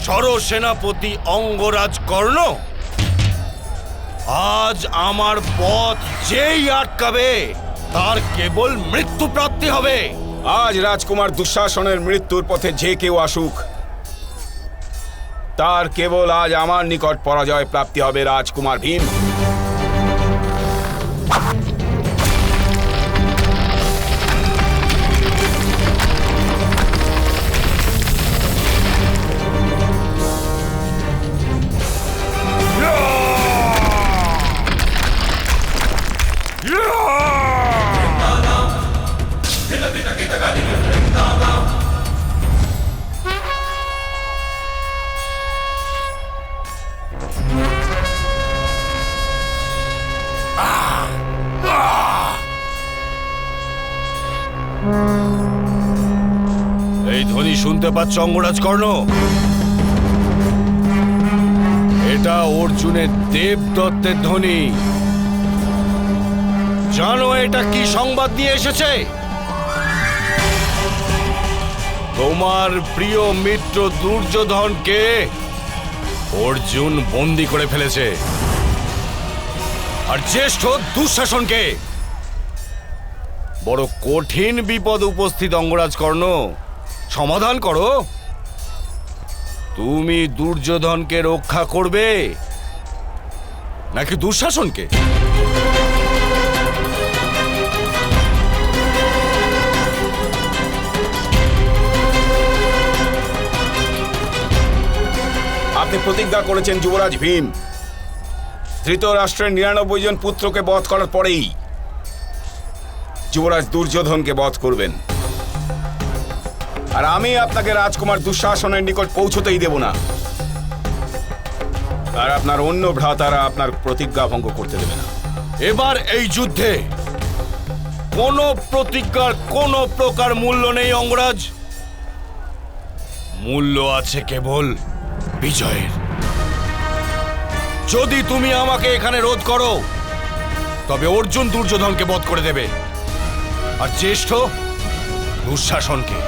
সরসেনাপতি অঙ্গরাজ কর্ণ, আজ আমার পথ যেই আটকাবে তার কেবল মৃত্যু প্রাপ্তি হবে। আজ রাজকুমার দুঃশাসনের মৃত্যুর পথে যে কেউ আসুক, তার কেবল আজ আমার নিকট পরাজয় প্রাপ্তি হবে। রাজকুমার ভীম, এই ধ্বনি শুনতে পাচ্ছ অঙ্গরাজ কর্ণ? এটা অর্জুনের দেবদত্তের ধ্বনি। জানো এটা কি সংবাদ নিয়ে এসেছে? তোমার প্রিয় মিত্র দুর্যোধনকে অর্জুন বন্দী করে ফেলেছে, আর জ্যেষ্ঠ দুঃশাসনকে। বড় কঠিন বিপদ উপস্থিত অঙ্গরাজ কর্ণ, সমাধান করো। তুমি দুর্যোধনকে রক্ষা করবে নাকি দুঃশাসনকে? আপনি প্রতিজ্ঞা করেছেন যুবরাজ ভীম, ধৃতরাষ্ট্রের 99 জন পুত্রকে বধ করার পরেই যুবরাজ দুর্যোধনকে বধ করবেন। আর আমি আপনাকে রাজকুমার দুঃশাসনের নিকট পৌঁছতেই দেব না, আর আপনার অন্য ভ্রাতারা আপনার প্রতিজ্ঞা ভঙ্গ করতে দেবে না। এবার এই যুদ্ধে কোনো প্রতিজ্ঞার কোনো প্রকার মূল্য নেই অঙ্গরাজ। মূল্য আছে কেবল বিজয়ের। যদি তুমি আমাকে এখানে রোধ করো, তবে অর্জুন দুর্যোধনকে বধ করে দেবে, আর জ্যেষ্ঠ দুঃশাসনকে।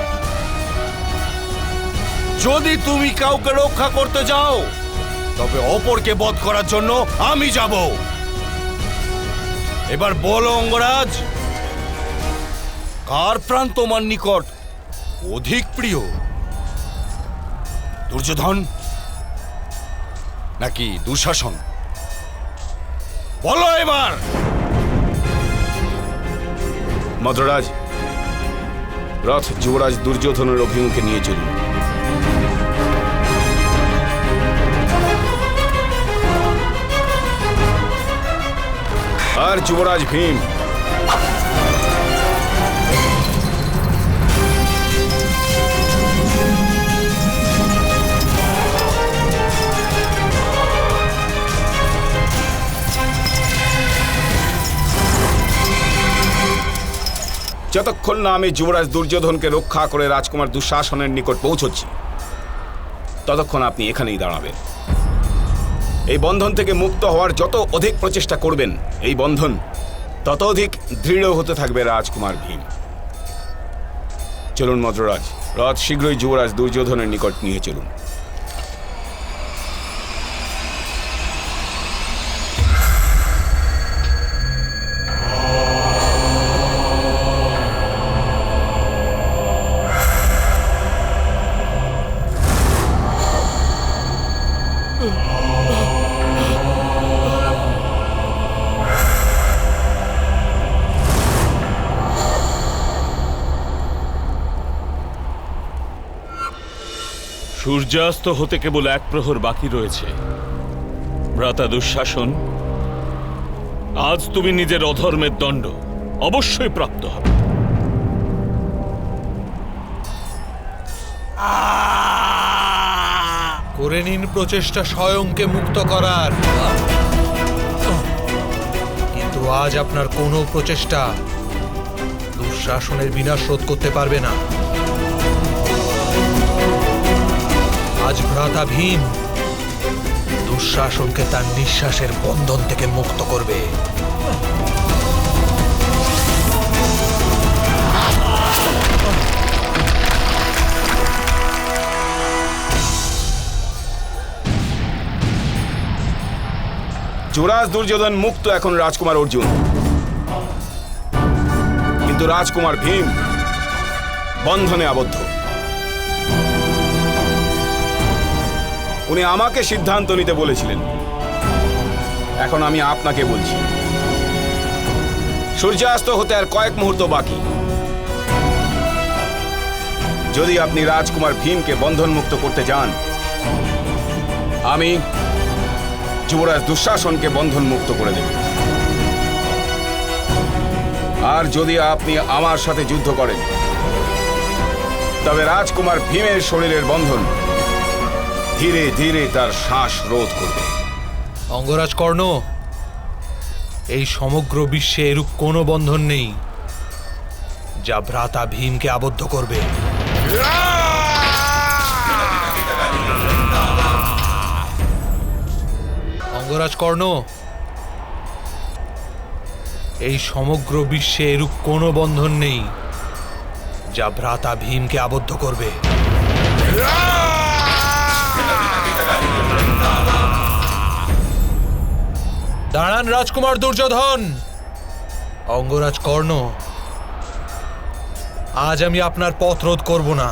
যদি তুমি কাউকে রক্ষা করতে যাও, তবে অপরকে বধ করার জন্য আমি যাব। এবার বলো অঙ্গরাজ, কার প্রাণ তোমার নিকট অধিক প্রিয়? দুর্যোধন নাকি দুঃশাসন? বলো এবার। মদ্ররাজ, রথ যুবরাজ দুর্যোধনের অভিমুখে নিয়ে চলুন। আর যুবরাজ ভীম, যতক্ষণ না আমি যুবরাজ দুর্যোধনকে রক্ষা করে রাজকুমার দুঃশাসনের নিকট পৌঁছচ্ছি, ততক্ষণ আপনি এখানেই দাঁড়াবেন। এই বন্ধন থেকে মুক্ত হওয়ার যত অধিক প্রচেষ্টা করবেন, এই বন্ধন তত অধিক দৃঢ় হতে থাকবে রাজকুমার ভীম। চলুন মদ্ররাজ, রথ শীঘ্রই যুবরাজ দুর্যোধনের নিকট নিয়ে চলুন। সূর্যাস্ত হতে কেবল এক প্রহর বাকি রয়েছে। ভ্রাতা দুঃশাসন, আজ তুমি নিজের অধর্মের দণ্ড অবশ্যই প্রাপ্ত হবে। করে নিন প্রচেষ্টা স্বয়ংকে মুক্ত করার, কিন্তু আজ আপনার কোনো প্রচেষ্টা দুঃশাসনের বিনাশ রোধ করতে পারবে না। আজ ভ্রাতা ভীম দুঃশাসনকে তার নিঃশ্বাসের বন্ধন থেকে মুক্ত করবে। যুবরাজ দুর্যোধন মুক্ত এখন রাজকুমার অর্জুন, কিন্তু রাজকুমার ভীম বন্ধনে আবদ্ধ। উনি আমাকে সিদ্ধান্ত নিতে বলেছিলেন, এখন আমি আপনাকে বলছি, সূর্যাস্ত হতে আর কয়েক মুহূর্ত বাকি। যদি আপনি রাজকুমার ভীমকে বন্ধনমুক্ত করতে চান, আমি যুবরাজ দুঃশাসনকে বন্ধনমুক্ত করে দেব। আর যদি আপনি আমার সাথে যুদ্ধ করেন, তবে রাজকুমার ভীমের শরীরের বন্ধন ধীরে ধীরে তার শ্বাস রোধ করবে। অঙ্গরাজ কর্ণ, এই সমগ্র বিশ্বে এরূপ কোনো বন্ধন নেই যা ভ্রাতা ভীমকে আবদ্ধ করবে। অঙ্গরাজ কর্ণ, এই সমগ্র বিশ্বে এরূপ কোনো বন্ধন নেই যা ভ্রাতা ভীমকে আবদ্ধ করবে। দাঁড়ান রাজকুমার দুর্যোধন। অঙ্গরাজ কর্ণ, আজ আমি আপনার পথ রোধ করব না।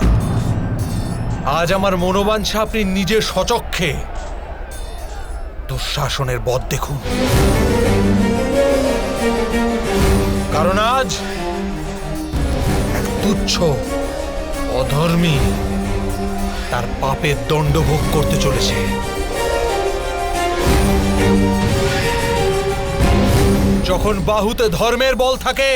আজ আমার মনোবাঞ্ছা আপনি নিজের স্বচক্ষে দুঃশাসনের বধ দেখুন। কারণ আজ এক তুচ্ছ অধর্মী তার পাপের দণ্ড ভোগ করতে চলেছে। যখন বাহুতে ধর্মের বল থাকে,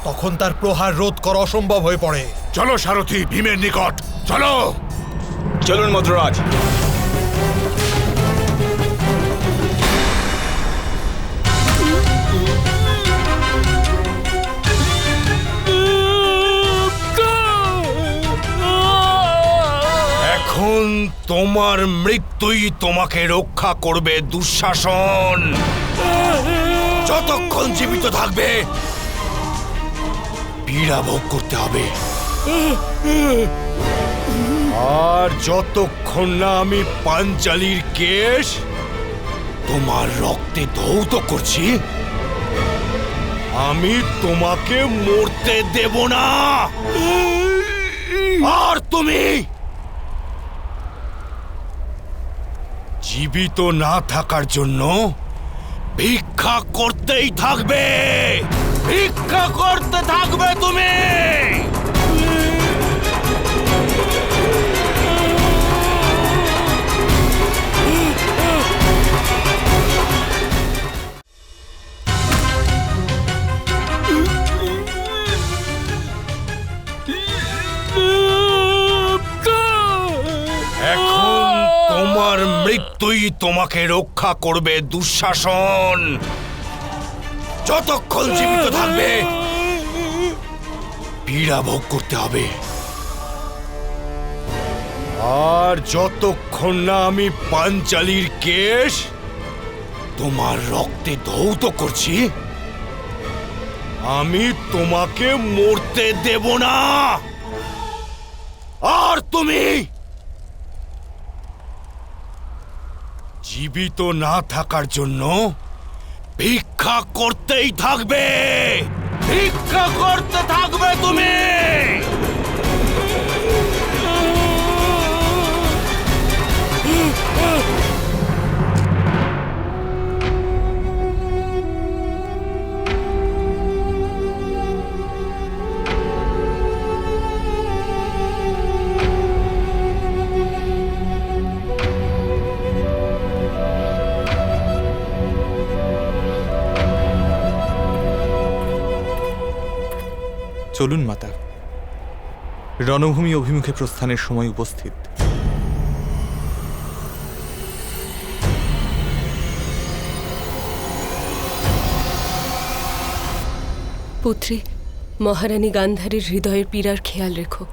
তখন তার প্রহার রোধ করা অসম্ভব হয়ে পড়ে। চলো সারথি, ভীমের নিকট চলো। চলুন মধুরাজ। এখন তোমার মৃত্যুই তোমাকে রক্ষা করবে দুঃশাসন। যতক্ষণ জীবিত থাকবে পীড়া ভোগ করতে হবে, আর যতক্ষণ না আমি পাঞ্চালীর কেশ তোমার রক্তে ধৌত করছি, আমি তোমাকে মরতে দেব না। আর তুমি জীবিত না থাকার জন্য ভিক্ষা করতেই থাকবে, ভিক্ষা করতে থাকবে তুমি। এখন তোমার মৃত্যুই তোমাকে রক্ষা করবে দুঃশাসন। যতক্ষণ জীবিত থাকবে পীড়া ভোগ করতে হবে, আর যতক্ষণ না আমি পাঞ্চালীর কেশ তোমার রক্তে ধৌত করছি, আমি তোমাকে মরতে দেব না। আর তুমি জীবিত না থাকার জন্য ভিক্ষা করতেই থাকবে, ভিক্ষা করতে থাকবে তুমি। চলুন মাতা, রণভূমি অভিমুখে প্রস্থানের সময় উপস্থিত। পুত্রী, মহারানী গান্ধারীর হৃদয়ের পীড়ার খেয়াল রেখো।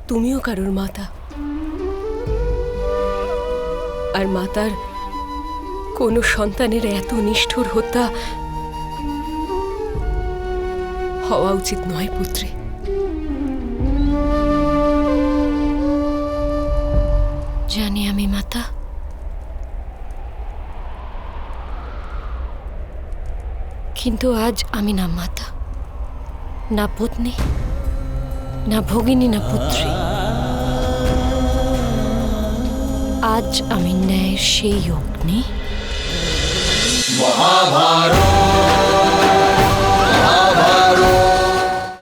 তুমিও কারোর মাতা, আর মাতার কোনো সন্তানের এত নিষ্ঠুর হত্যা হওয়া উচিত নয় পুত্রী। জানি আমি মাতা, কিন্তু আজ আমি না মাতা, না পত্নী, না ভগিনী, না পুত্রী। আজ আমি ন্যায়ের সেই অগ্নি। মহাভারত।